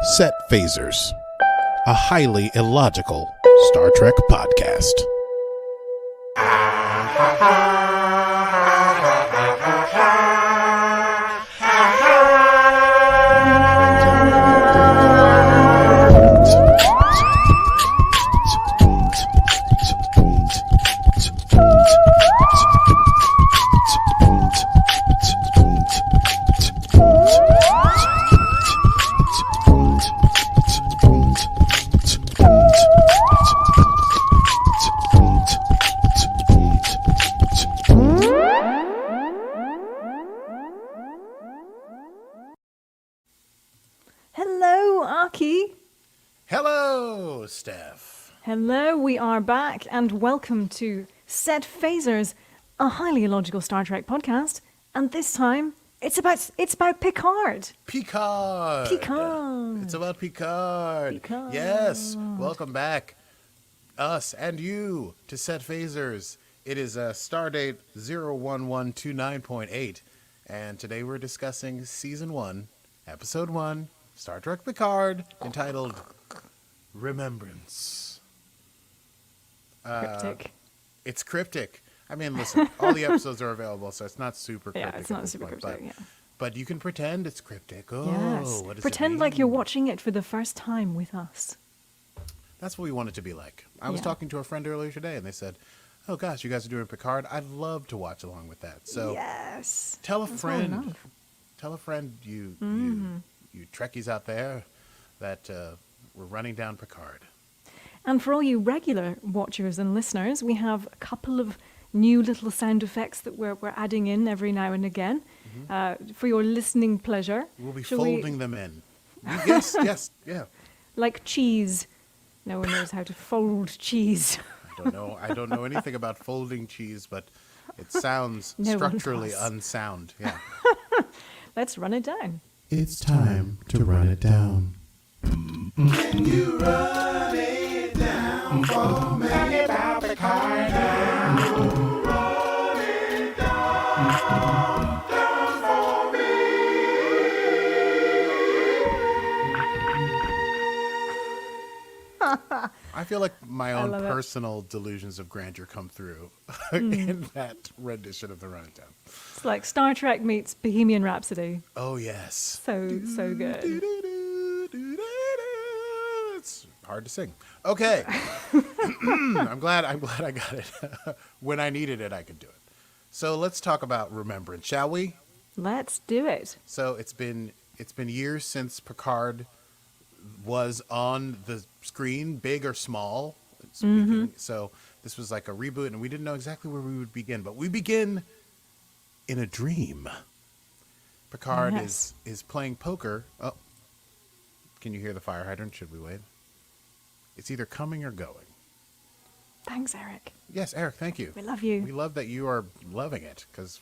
Set Phasers, a highly illogical Star Trek podcast. Hello, Steph. Hello, we are back and welcome to Set Phasers, a highly illogical Star Trek podcast. And this time, it's about Picard. Picard. It's about Picard. Yes, welcome back, us and you, to Set Phasers. It is Stardate 01129.8, and today we're discussing Season 1, Episode 1, Star Trek Picard, entitled Remembrance. Cryptic. It's cryptic. I mean, listen, all the episodes are available, so it's not super cryptic. Yeah, it's not super cryptic, But you can pretend it's cryptic. Oh, yes. what does Pretend it mean? like you're watching it for the first time with us. That's what we want it to be like. I was talking to a friend earlier today, and they said, oh, gosh, you guys are doing Picard. I'd love to watch along with that. So yes. Tell a That's friend, you Trekkies out there, that we're running down Picard. And for all you regular watchers and listeners, we have a couple of new little sound effects that we're adding in every now and again for your listening pleasure. We'll be folding them in. Yes, yeah. Like cheese. No one knows how to fold cheese. I don't know anything about folding cheese, but it sounds structurally unsound. Yeah. Let's run it down. It's time to run it down. Can you run it down for me about Picard now? Run it down for me. I feel like my own personal delusions of grandeur come through in that rendition of the Run It Down. It's like Star Trek meets Bohemian Rhapsody. Oh, yes. So good. It's hard to sing. Okay. I'm glad I got it. When I needed it, I could do it. So let's talk about Remembrance, shall we? Let's do it. So it's been years since Picard was on the screen, big or small. So this was like a reboot, and we didn't know exactly where we would begin. But we begin in a dream. Picard is playing poker. Oh, can you hear the fire hydrant? Should we wait? It's either coming or going. Thanks, Eric. Yes, Eric, thank you. We love you. We love that you are loving it, because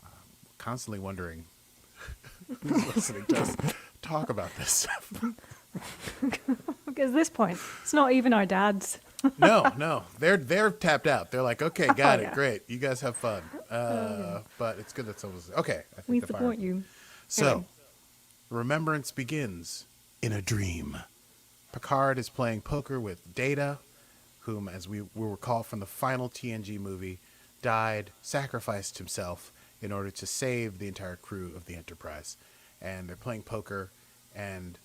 I'm constantly wondering who's listening to us talk about this stuff. Because at this point, it's not even our dads. No, they're tapped out. They're like, okay, got it, great. You guys have fun. But it's good that someone's okay. I think We support you. So, Anyway. Remembrance begins in a dream. Picard is playing poker with Data, whom, as we will recall from the final TNG movie, died, sacrificed himself in order to save the entire crew of the Enterprise. And they're playing poker, and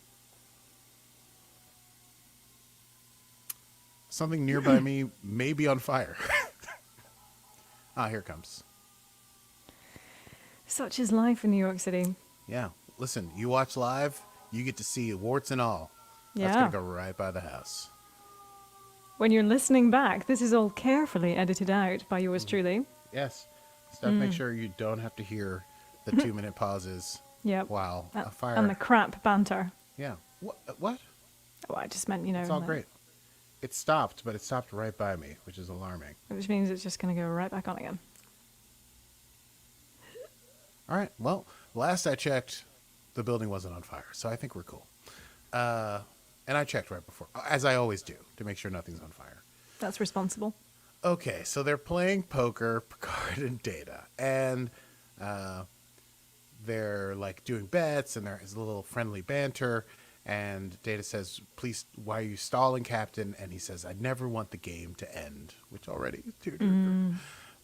something nearby me may be on fire. Here it comes. Such is life in New York City. Yeah. Listen, you watch live, you get to see warts and all. Yeah. That's going to go right by the house. When you're listening back, this is all carefully edited out by yours truly. Yes. Steph, make sure you don't have to hear the 2-minute pauses while a fire... And the crap banter. Yeah. What? Oh, I just meant, It's all great. It stopped, but it stopped right by me, which is alarming. Which means it's just going to go right back on again. All right. Well, last I checked, the building wasn't on fire, so I think we're cool. And I checked right before, as I always do, to make sure nothing's on fire. That's responsible. Okay, so they're playing poker, Picard and Data, and they're like doing bets, and there's a little friendly banter, And Data says, please, why are you stalling, Captain? And he says, I never want the game to end, which already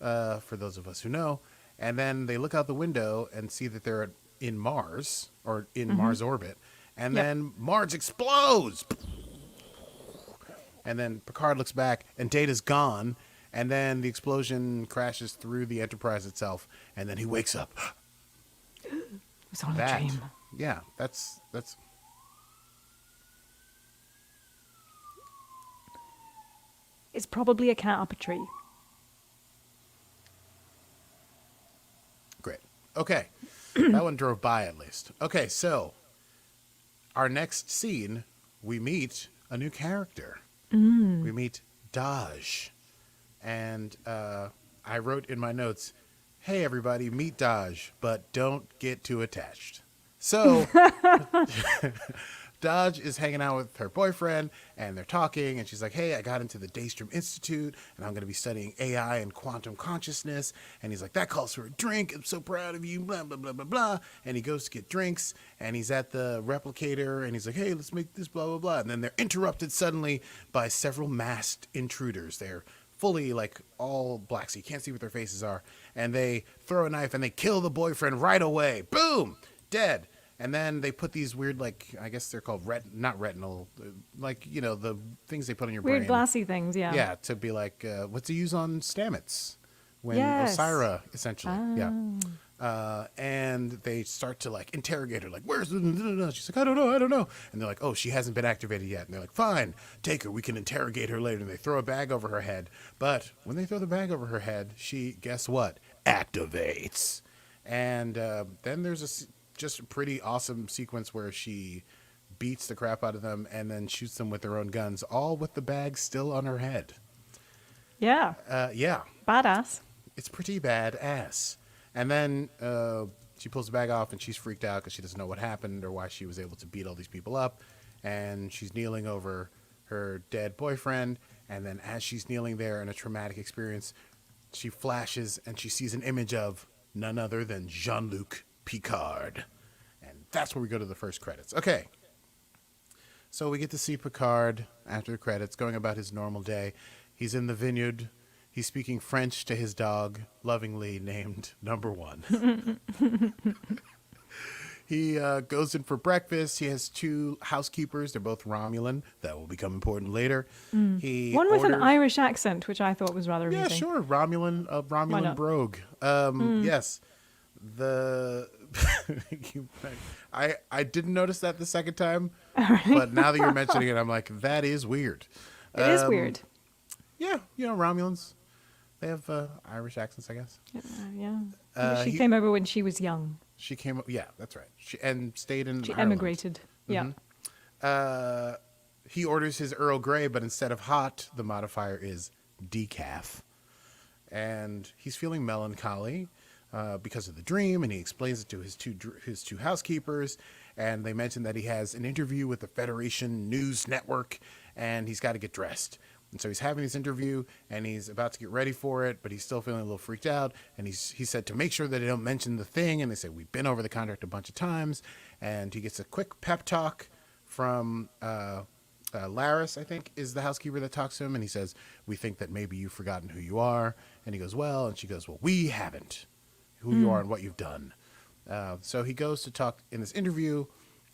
for those of us who know. And then they look out the window and see that they're in Mars, or in Mars orbit. And then Mars explodes. And then Picard looks back and Data's gone. And then the explosion crashes through the Enterprise itself. And then he wakes up. It was all a dream. Yeah, that's... It's probably a cat up a tree. Great. Okay. That one drove by at least. Okay, so our next scene, we meet a new character. We meet Daj. And I wrote in my notes, hey, everybody, meet Daj, but don't get too attached. So Daj is hanging out with her boyfriend, and they're talking, and she's like, hey, I got into the Daystrom Institute, and I'm going to be studying AI and quantum consciousness. And he's like, that calls for a drink. I'm so proud of you, blah, blah, blah, blah, blah. And he goes to get drinks, and he's at the replicator, and he's like, hey, let's make this, blah, blah, blah. And then they're interrupted suddenly by several masked intruders. They're fully like all black, so you can't see what their faces are. And they throw a knife, and they kill the boyfriend right away. Boom! Dead. And then they put these weird, like, I guess they're called not retinal, like, you know, the things they put on your brain. Weird glassy things, yeah. Yeah, to be like, what's he use on Stamets? When Yes. Osira, essentially. Yeah. And they start to, like, interrogate her, like, where's the... She's like, I don't know. And they're like, oh, she hasn't been activated yet. And they're like, fine, take her. We can interrogate her later. And they throw a bag over her head. But when they throw the bag over her head, she, guess what? Activates. And then there's just a pretty awesome sequence where she beats the crap out of them and then shoots them with their own guns, all with the bag still on her head. Yeah. Yeah. Badass. It's pretty badass. And then she pulls the bag off and she's freaked out because she doesn't know what happened or why she was able to beat all these people up. And she's kneeling over her dead boyfriend. And then as she's kneeling there in a traumatic experience, she flashes and she sees an image of none other than Jean-Luc Picard. And that's where we go to the first credits. Okay. So we get to see Picard after the credits going about his normal day. He's in the vineyard. He's speaking French to his dog, lovingly named Number One. He goes in for breakfast. He has 2 housekeepers. They're both Romulan. That will become important later. One with an Irish accent, which I thought was rather amusing. Yeah, sure. Romulan brogue. Yes. I didn't notice that the second time, but now that you're mentioning it, I'm like, that is weird. It is weird. Yeah, you know, Romulans, they have Irish accents, I guess. Yeah. She came over when she was young. She came, yeah, that's right. She stayed in She Ireland. emigrated. Yeah. He orders his Earl Grey, but instead of hot, the modifier is decaf, and he's feeling melancholy. Because of the dream, and he explains it to his two housekeepers, and they mention that he has an interview with the Federation News Network, and he's got to get dressed. And so he's having this interview, and he's about to get ready for it, but he's still feeling a little freaked out. And he said to make sure that they don't mention the thing, and they say, we've been over the contract a bunch of times. And he gets a quick pep talk from Laris, I think, is the housekeeper that talks to him, and he says, we think that maybe you've forgotten who you are. And he goes, well, and she goes, well, we haven't. Who you are and what you've done. So he goes to talk in this interview,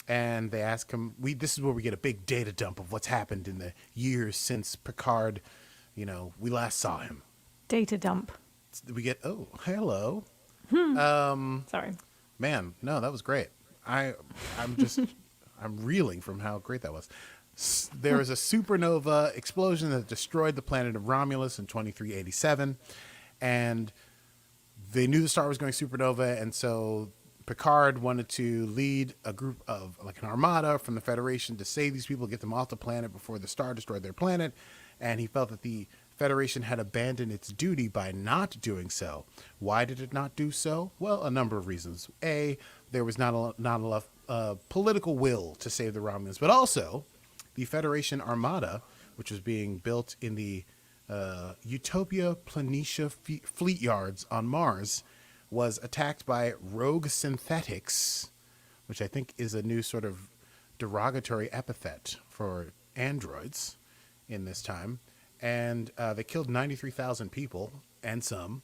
and they ask him, this is where we get a big data dump of what's happened in the years since Picard, we last saw him. Data dump. We get, oh, hello. Sorry. Man, no, that was great. I'm reeling from how great that was. There was a supernova explosion that destroyed the planet of Romulus in 2387, and they knew the star was going supernova, and so Picard wanted to lead a group of, like, an armada from the Federation to save these people, get them off the planet before the star destroyed their planet, and he felt that the Federation had abandoned its duty by not doing so. Why did it not do so? Well, a number of reasons. A, there was not enough political will to save the Romulans, but also the Federation armada, which was being built in the Utopia Planitia fleet yards on Mars, was attacked by rogue synthetics, which I think is a new sort of derogatory epithet for androids in this time. And they killed 93,000 people and some.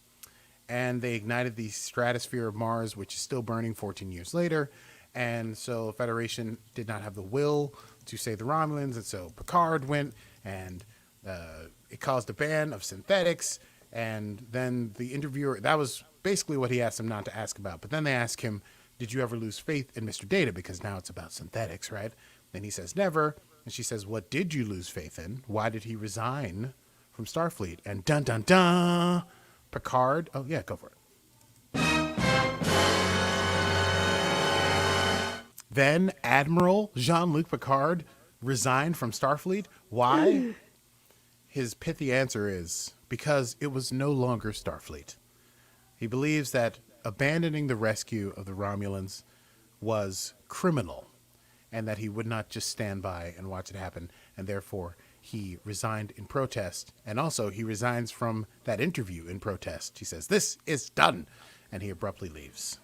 And they ignited the stratosphere of Mars, which is still burning 14 years later. And so the Federation did not have the will to save the Romulans. And so Picard went, and it caused a ban of synthetics. And then the interviewer, that was basically what he asked him not to ask about. But then they asked him, did you ever lose faith in Mr. Data? Because now it's about synthetics, right? And he says, never. And she says, what did you lose faith in? Why did he resign from Starfleet? And dun, dun, dun, Picard. Oh, yeah, go for it. Then Admiral Jean-Luc Picard resigned from Starfleet. Why? His pithy answer is because it was no longer Starfleet. He believes that abandoning the rescue of the Romulans was criminal and that he would not just stand by and watch it happen. And therefore, he resigned in protest. And also, he resigns from that interview in protest. He says, this is done. And he abruptly leaves.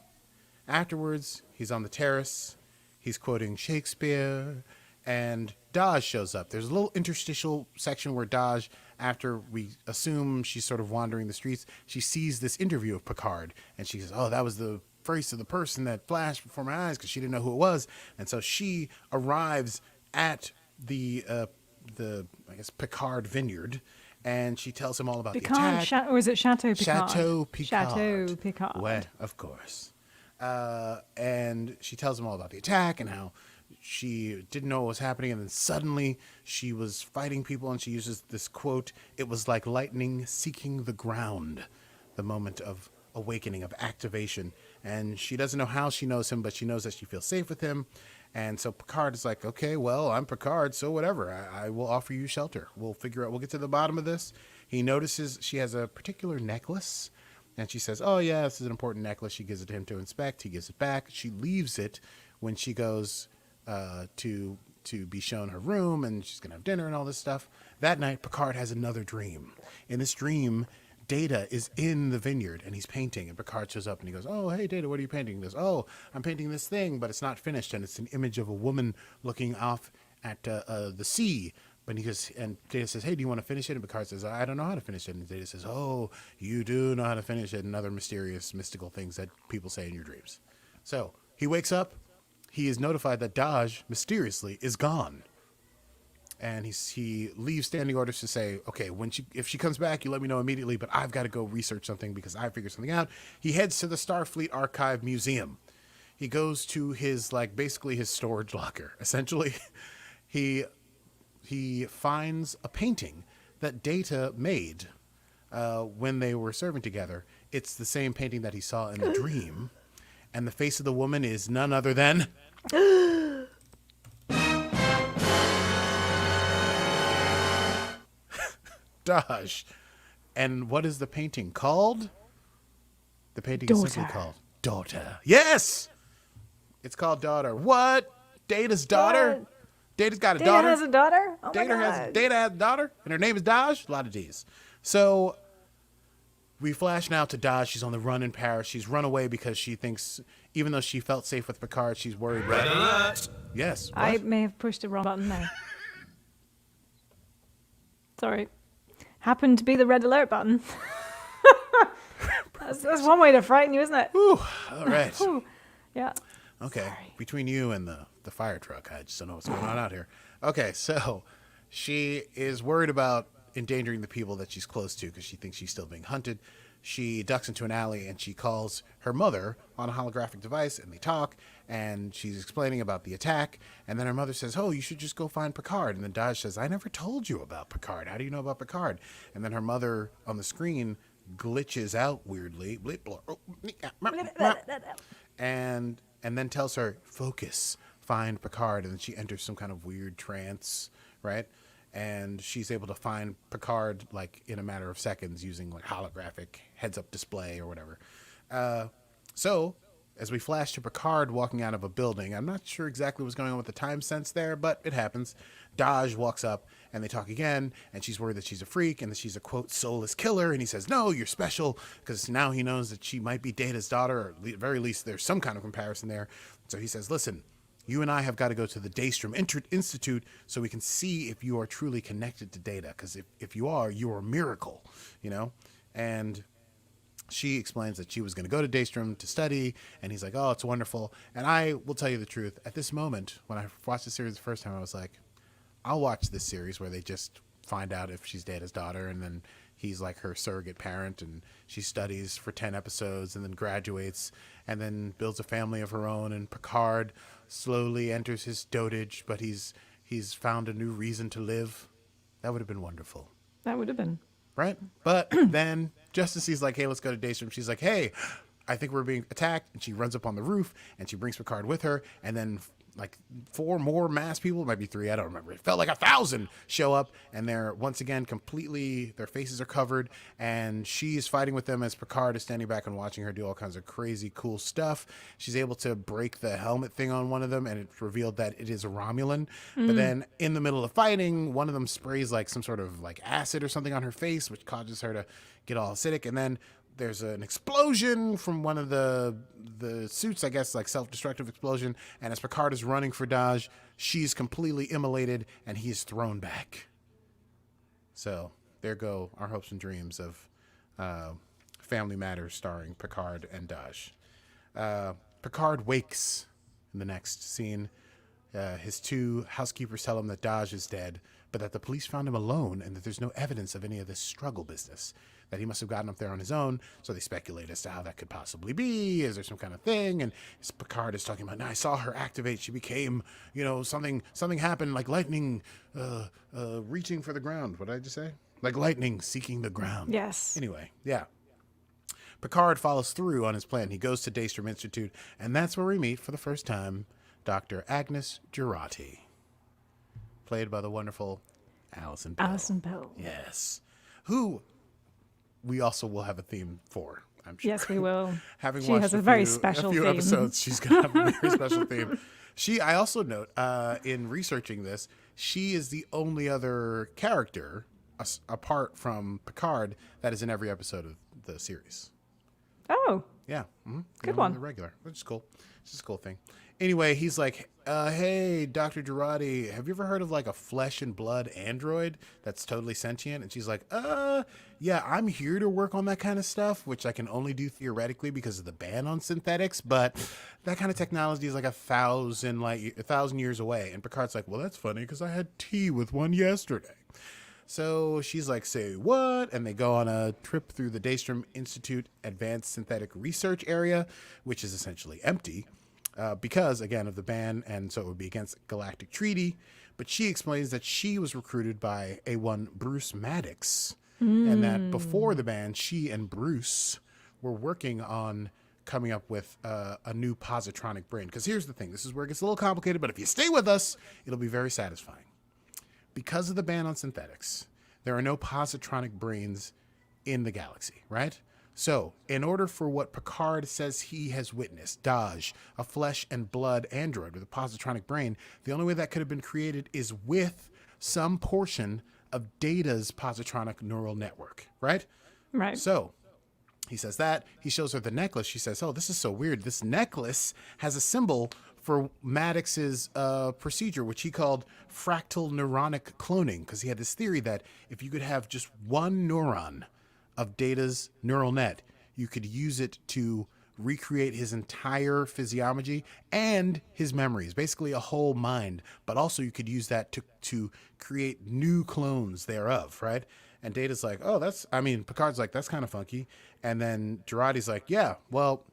Afterwards, he's on the terrace. He's quoting Shakespeare. And Daj shows up. There's a little interstitial section where Daj, after we assume she's sort of wandering the streets, she sees this interview of Picard. And she says, oh, that was the face of the person that flashed before my eyes, because she didn't know who it was. And so she arrives at the I guess Picard vineyard, and she tells him all about Picard, the attack. or is it Chateau Picard? Chateau Picard. Chateau Picard. Well, of course. And she tells him all about the attack and how she didn't know what was happening, and then suddenly she was fighting people, and she uses this quote, it was like lightning seeking the ground, the moment of awakening, of activation. And she doesn't know how she knows him, but she knows that she feels safe with him. And so Picard is like, okay, well, I'm Picard, so whatever. I will offer you shelter. We'll figure out, we'll get to the bottom of this. He notices she has a particular necklace, and she says, oh, yeah, this is an important necklace. She gives it to him to inspect. He gives it back. She leaves it when she goes to be shown her room, and she's going to have dinner and all this stuff. That night, Picard has another dream. In this dream, Data is in the vineyard, and he's painting, and Picard shows up, and he goes, oh, hey, Data, what are you painting? He goes, oh, I'm painting this thing, but it's not finished, and it's an image of a woman looking off at the sea. But he goes, and Data says, hey, do you want to finish it? And Picard says, I don't know how to finish it. And Data says, oh, you do know how to finish it, and other mysterious, mystical things that people say in your dreams. So he wakes up. He is notified that Daj, mysteriously, is gone. And he leaves standing orders to say, okay, if she comes back, you let me know immediately, but I've got to go research something because I figured something out. He heads to the Starfleet Archive Museum. He goes to his, basically his storage locker. Essentially, he finds a painting that Data made when they were serving together. It's the same painting that he saw in the dream. And the face of the woman is none other than... Daj. And what is the painting called? The painting is simply called Daughter. Yes! It's called Daughter. What? Data's daughter? What? Data's got a Data daughter? has a daughter? Oh Data my has God. a daughter, and her name is Daj. A lot of D's. So we flash now to Daj. She's on the run in Paris. She's run away because she thinks, even though she felt safe with Picard, she's worried. Red alert! Yes. What? I may have pushed the wrong button there. Sorry. Happened to be the red alert button. that's one way to frighten you, isn't it? Ooh, all right. Yeah. Okay. Sorry. Between you and the fire truck, I just don't know what's going on out here. Okay, so she is worried about endangering the people that she's close to because she thinks she's still being hunted. She ducks into an alley and she calls her mother on a holographic device, and they talk, and she's explaining about the attack. And then her mother says, oh, you should just go find Picard. And then Daj says, I never told you about Picard. How do you know about Picard? And then her mother on the screen glitches out weirdly. And then tells her, focus, find Picard. And then she enters some kind of weird trance, right? And she's able to find Picard in a matter of seconds using holographic heads-up display or whatever. So as we flash to Picard walking out of a building, I'm not sure exactly what's going on with the time sense there, but it happens. Daj walks up and they talk again, and she's worried that she's a freak and that she's a, quote, soulless killer. And he says, no, you're special, because now he knows that she might be Data's daughter, or at the very least there's some kind of comparison there. So he says, listen, you and I have got to go to the Daystrom Institute so we can see if you are truly connected to Data. Because if you are a miracle, you know? And she explains that she was going to go to Daystrom to study, and he's like, oh, it's wonderful. And I will tell you the truth. At this moment, when I watched the series the first time, I was like, I'll watch this series where they just find out if she's Data's daughter, and then he's like her surrogate parent, and she studies for 10 episodes and then graduates and then builds a family of her own, and Picard slowly enters his dotage, but he's found a new reason to live. That would have been wonderful. That would have been. Right? But then just as he's like, hey, let's go to Daystrom, she's like, hey, I think we're being attacked. And she runs up on the roof, and she brings Picard with her. And then like 4 more masked people, it might be 3, I don't remember. It felt like 1,000 show up, and they're once again their faces are covered, and she's fighting with them as Picard is standing back and watching her do all kinds of crazy cool stuff. She's able to break the helmet thing on one of them, and it's revealed that it is a Romulan. But then in the middle of fighting, one of them sprays like some sort of like acid or something on her face, which causes her to get all acidic, and then there's an explosion from one of the suits, I guess, like self-destructive explosion. And as Picard is running for Daj, she's completely immolated, and he's thrown back. So there go our hopes and dreams of Family Matters starring Picard and Daj. Picard wakes in the next scene. His 2 housekeepers tell him that Daj is dead, but that the police found him alone and that there's no evidence of any of this struggle business, that he must have gotten up there on his own. So they speculate as to how that could possibly be. Is there some kind of thing? And Picard is talking about, no, I saw her activate. She became, something happened, like lightning reaching for the ground. What did I just say? Like lightning seeking the ground. Yes. Anyway, yeah. Picard follows through on his plan. He goes to Daystrom Institute, and that's where we meet for the first time Dr. Agnes Jurati, played by the wonderful Alison Bell. Alison Bell. Yes. Who we also will have a theme for, I'm sure. Yes, we will. Having she watched has a very special few theme. episodes, she's going to have a very special theme. I also note, in researching this, she is the only other character, apart from Picard, that is in every episode of the series. Oh. Yeah. Mm-hmm. Good one. The regular, which is cool. It's just a cool thing. Anyway, he's like, hey, Dr. Jurati, have you ever heard of like a flesh and blood android that's totally sentient? And she's like, yeah, I'm here to work on that kind of stuff, which I can only do theoretically because of the ban on synthetics. But that kind of technology is like 1,000 years away. And Picard's like, well, that's funny because I had tea with one yesterday. So she's like, say what? And they go on a trip through the Daystrom Institute Advanced Synthetic Research Area, which is essentially empty because, again, of the ban, and so it would be against Galactic Treaty. But she explains that she was recruited by A1 Bruce Maddox, and that before the ban, she and Bruce were working on coming up with a new positronic brain. Because here's the thing. This is where it gets a little complicated, but if you stay with us, it'll be very satisfying. Because of the ban on synthetics, there are no positronic brains in the galaxy, right? So, in order for what Picard says he has witnessed, Daj, a flesh and blood android with a positronic brain, the only way that could have been created is with some portion of Data's positronic neural network, right? Right. So, he says that. He shows her the necklace. She says, oh, this is so weird. This necklace has a symbol for Maddox's procedure, which he called fractal neuronic cloning, because he had this theory that if you could have just one neuron of Data's neural net, you could use it to recreate his entire physiology and his memories, basically a whole mind, but also you could use that to create new clones thereof, right? And Data's like, oh, Picard's like, that's kind of funky. And then Jurati's like, yeah, well,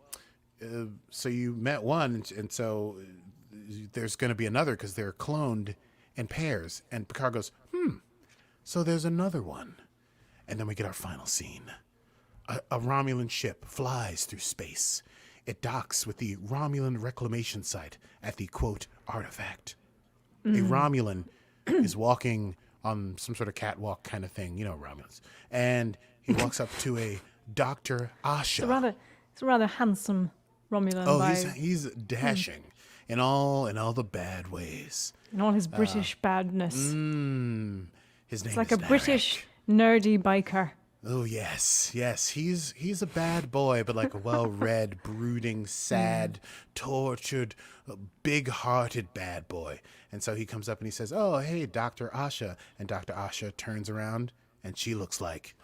so you met one, and so there's going to be another because they're cloned in pairs. And Picard goes, so there's another one. And then we get our final scene. A Romulan ship flies through space. It docks with the Romulan reclamation site at the, quote, artifact. A Romulan is walking on some sort of catwalk kind of thing, Romulans. And he walks up to a Dr. Asha. It's a rather handsome Romulan. Oh, he's dashing in all the bad ways. In all his British badness. His name It's like is a Narek. British nerdy biker. Oh yes, yes. He's a bad boy, but like a well-read, brooding, sad, tortured, big-hearted bad boy. And so he comes up and he says, "Oh, hey, Dr. Asha." And Dr. Asha turns around and she looks like.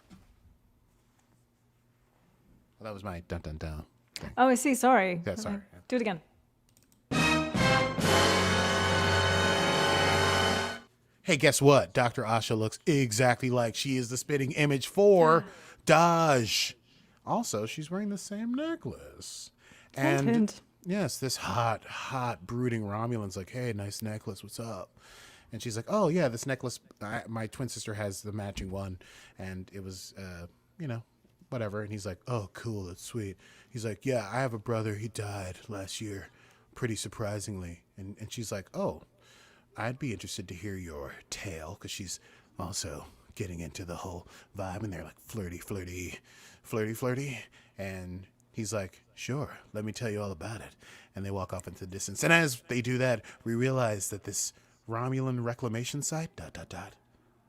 Well, that was my dun dun dun thing. Oh, I see. Sorry. Yeah, sorry. Do it again. Hey, guess what? Dr. Asha looks exactly like she is the spitting image for Daj. Also, she's wearing the same necklace. And Hint. yes, this hot, brooding Romulan's like, "Hey, nice necklace. What's up?" And she's like, "Oh, yeah, this necklace, my twin sister has the matching one. And it was, whatever." And he's like, "Oh, cool. That's sweet." He's like, "Yeah, I have a brother. He died last year, pretty surprisingly." And she's like, "Oh, I'd be interested to hear your tale," because she's also getting into the whole vibe, and they're like flirty. And he's like, "Sure, let me tell you all about it." And they walk off into the distance. And as they do that, we realize that this Romulan reclamation site, ...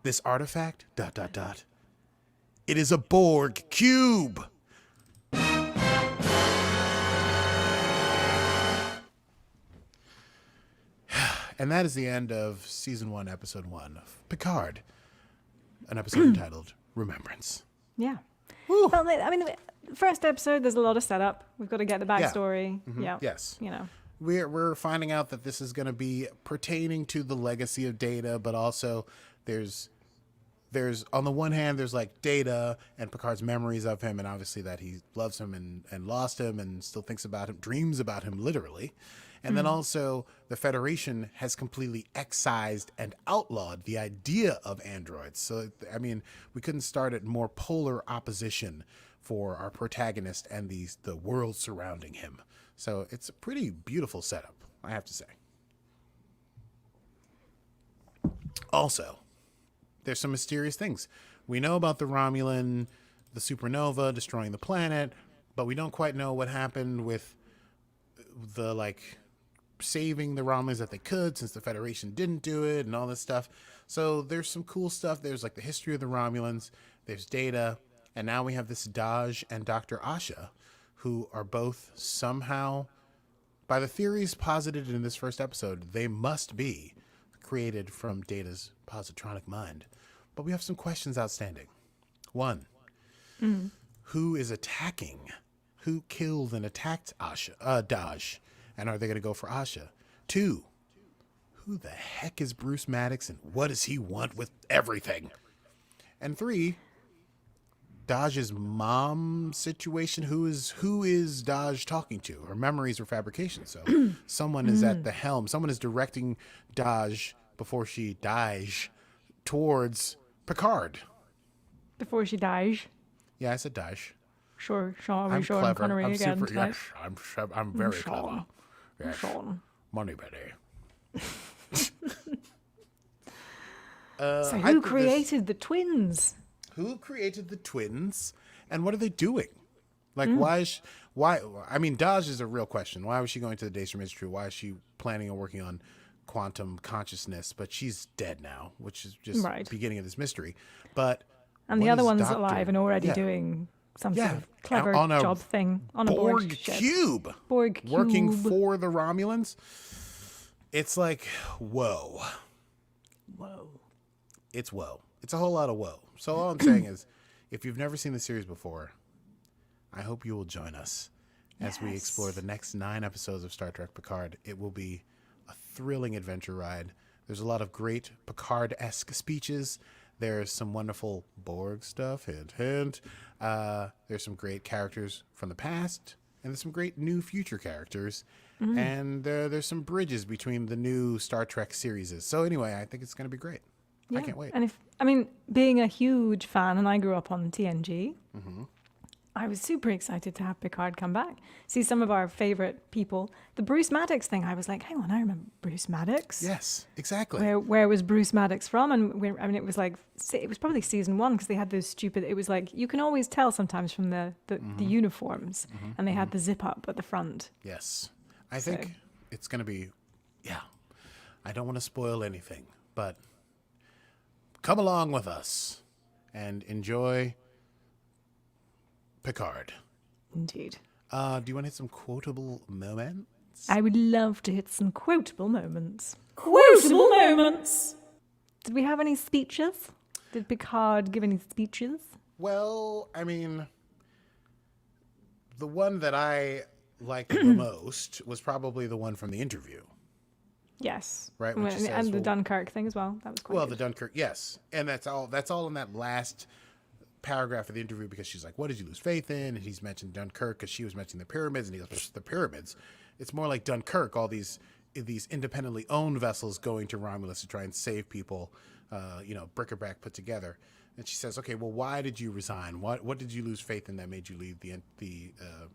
this artifact, ... it is a Borg cube. And that is the end of season 1, episode 1 of Picard, an episode entitled Remembrance. Yeah. Well, I mean, first episode, there's a lot of setup. We've got to get the backstory. Yeah. Yes. You know. We're finding out that this is going to be pertaining to the legacy of Data, but also there's on the one hand, there's like Data and Picard's memories of him, and obviously that he loves him and lost him and still thinks about him, dreams about him literally. And then also the Federation has completely excised and outlawed the idea of androids. So, I mean, we couldn't start at more polar opposition for our protagonist and the world surrounding him. So it's a pretty beautiful setup, I have to say. Also, there's some mysterious things. We know about the Romulan, the supernova destroying the planet, but we don't quite know what happened with the, like, saving the Romulans that they could, since the Federation didn't do it and all this stuff. So there's some cool stuff. There's like the history of the Romulans, there's Data, and now we have this Daj and Dr. Asha, who are both somehow, by the theories posited in this first episode, they must be created from Data's positronic mind. But we have some questions outstanding. One, who is attacking? Who killed and attacked Daj? And are they going to go for Asha? 2, who the heck is Bruce Maddox, and what does he want with everything? And 3, Daj's mom situation. Who is Daj talking to? Her memories are fabrication. So someone is at the helm. Someone is directing Daj before she dies towards Picard. Before she dies. Yeah, I said Daj. Sure, I'm Sean clever. Connery I'm again. super. Tonight. Yes, I'm very clever. Yes. Sean. Money Betty. So who created the twins? Who created the twins, and what are they doing? Like, why? I mean, Daj is a real question. Why was she going to the Daystrom Institute? Why is she planning on working on quantum consciousness? But she's dead now, which is just the beginning of this mystery. But and the other one's alive and already doing some sort of clever job thing on a Borg cube. Borg cube. Working for the Romulans. It's like, whoa. It's whoa. It's a whole lot of whoa. So all I'm saying is, if you've never seen the series before, I hope you will join us as we explore the next 9 episodes of Star Trek Picard. It will be a thrilling adventure ride. There's a lot of great Picard-esque speeches. There's some wonderful Borg stuff, hint, hint. There's some great characters from the past, and there's some great new future characters. And there's some bridges between the new Star Trek series. So anyway, I think it's going to be great. I can't wait. And being a huge fan, and I grew up on TNG, I was super excited to have Picard come back. See some of our favorite people. The Bruce Maddox thing, I was like, hang on, I remember Bruce Maddox. Yes, exactly. Where was Bruce Maddox from? And it was like, it was probably season 1, because they had those stupid, it was like, you can always tell sometimes from the uniforms, and they had the zip up at the front. Yes. I think it's going to be, I don't want to spoil anything, but come along with us and enjoy Picard. Indeed. Do you want to hit some quotable moments? I would love to hit some quotable moments. Quotable moments! Did we have any speeches? Did Picard give any speeches? Well, I mean, the one that I liked the most was probably the one from the interview. Yes. Right, Well, which says, and the well- Dunkirk thing as well. That was quite Well, good. the Dunkirk, yes. And that's all in that last paragraph of the interview, because she's like, what did you lose faith in? And he's mentioned Dunkirk because she was mentioning the pyramids, and he goes, the pyramids. It's more like Dunkirk, all these independently owned vessels going to Romulus to try and save people, bric-a-brac put together. And she says, okay, well, why did you resign? What did you lose faith in that made you leave the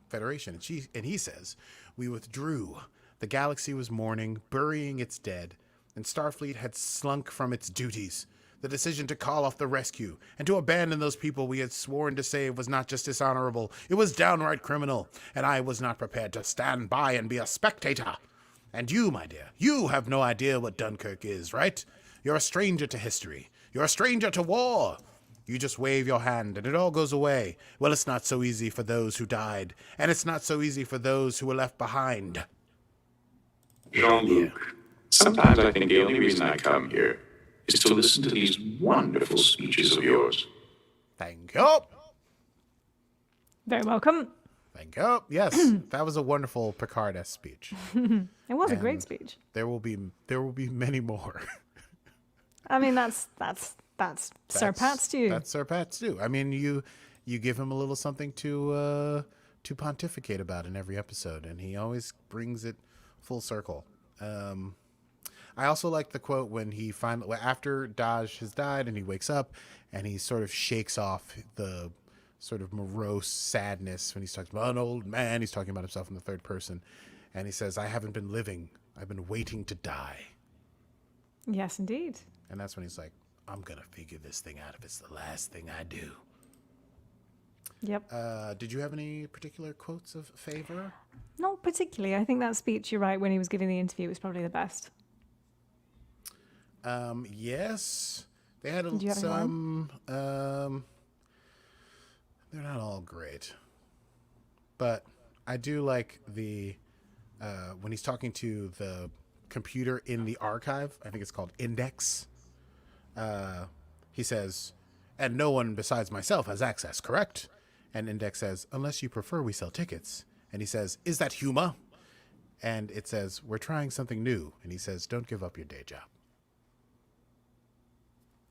Federation? And he says, we withdrew. The galaxy was mourning, burying its dead, and Starfleet had slunk from its duties. The decision to call off the rescue and to abandon those people we had sworn to save was not just dishonorable, it was downright criminal, and I was not prepared to stand by and be a spectator. And you, my dear, you have no idea what Dunkirk is, right? You're a stranger to history. You're a stranger to war. You just wave your hand and it all goes away. Well, it's not so easy for those who died, and it's not so easy for those who were left behind. Jean-Luc, sometimes I think the only reason I come here is to listen to these wonderful speeches of yours. Thank you. Very welcome. Thank you. Yes, that was a wonderful Picard-esque speech. It was a great And speech. There will be many more. I mean, that's Sir Pat's too. That's Sir Pat's too. I mean, you give him a little something to pontificate about in every episode, and he always brings it full circle. I also like the quote when he finally, after Daj has died, and he wakes up and he sort of shakes off the sort of morose sadness when he's talking about an old man. He's talking about himself in the third person, and he says, "I haven't been living. I've been waiting to die." Yes, indeed. And that's when he's like, I'm going to figure this thing out if it's the last thing I do. Yep. Did you have any particular quotes of favor? Not particularly. I think that speech, you're right, when he was giving the interview was probably the best. Yes. They had Did you have some... they're not all great. But I do like the... when he's talking to the computer in the archive, I think it's called Index, he says, and no one besides myself has access, correct? And Index says, unless you prefer, we sell tickets. And he says, is that humor? And it says, we're trying something new. And he says, don't give up your day job.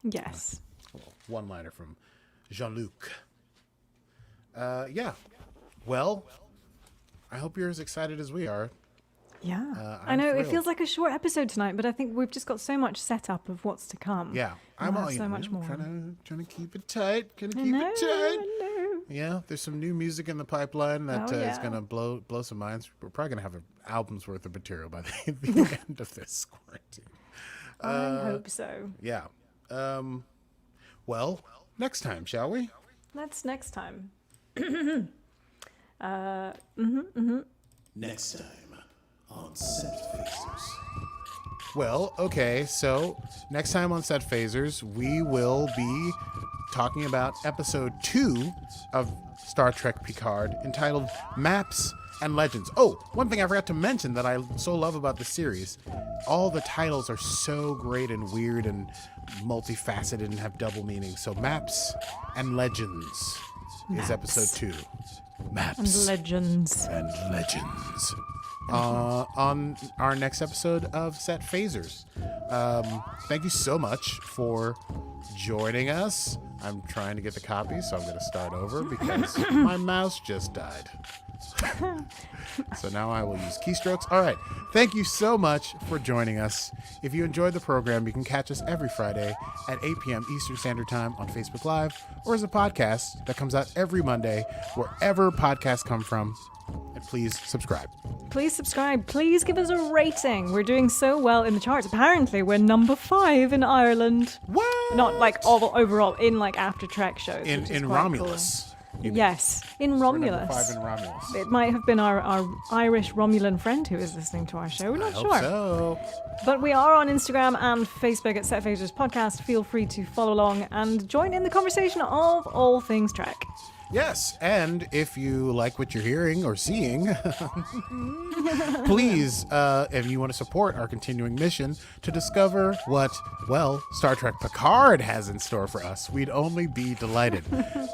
Yes. One-liner from Jean-Luc. Yeah. Well, I hope you're as excited as we are. Yeah. I I'm know thrilled. it feels like a short episode tonight, but I think we've just got so much setup of what's to come. Yeah. We'll have so much more. Trying to keep it tight. Gonna I keep know, it tight. I know. Yeah, there's some new music in the pipeline that Oh, is yeah. going to blow some minds. We're probably going to have an album's worth of material by the end of this quarantine. I hope so. Yeah. Well, next time, shall we? That's next time. Next time on Set Phasers. Well, okay, so next time on Set Phasers, we will be talking about episode 2 of Star Trek Picard, entitled Maps and Legends. Oh, one thing I forgot to mention that I so love about the series, all the titles are so great and weird and multifaceted and have double meanings. So Maps and Legends is episode 2. Maps And legends. and Legends. On our next episode of Set Phasers. Thank you so much for joining us. I'm trying to get the copy, so I'm going to start over because my mouse just died. So now I will use keystrokes. All right. Thank you so much for joining us. If you enjoyed the program, you can catch us every Friday at 8 p.m. Eastern Standard Time on Facebook Live, or as a podcast that comes out every Monday, wherever podcasts come from. And please subscribe. Please subscribe. Please give us a rating. We're doing so well in the charts. Apparently, we're number 5 in Ireland. What? Not like overall, in like after Trek shows. In which is quite Romulus. Cool. Yes, in We're number Romulus. 5 in Romulus. It might have been our Irish Romulan friend who is listening to our show. We're not I hope sure. so. But we are on Instagram and Facebook at Set Phasers Podcast. Feel free to follow along and join in the conversation of all things Trek. Yes, and if you like what you're hearing or seeing, please, if you want to support our continuing mission to discover what, well, Star Trek Picard has in store for us, we'd only be delighted.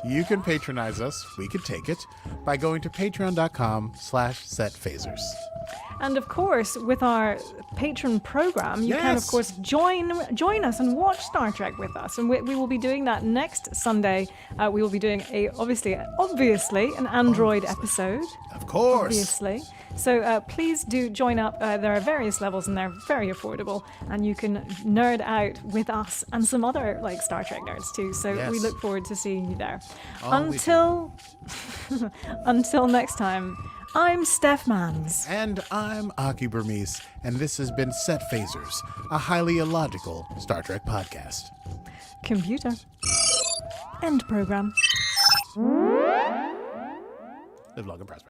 You can patronize us, we could take it, by going to patreon.com/setphasers. And of course, with our patron program, you can, of Yes. course, join us and watch Star Trek with us. And we will be doing that next Sunday. We will be doing obviously, an Android episode. Of course. Obviously. So please do join up. There are various levels and they're very affordable. And you can nerd out with us and some other like Star Trek nerds too. So Yes. we look forward to seeing you there. Always. Until next time, I'm Steph Mans. And I'm Aki Burmese, and this has been Set Phasers, a highly illogical Star Trek podcast. Computer. End program. Live long and prosper.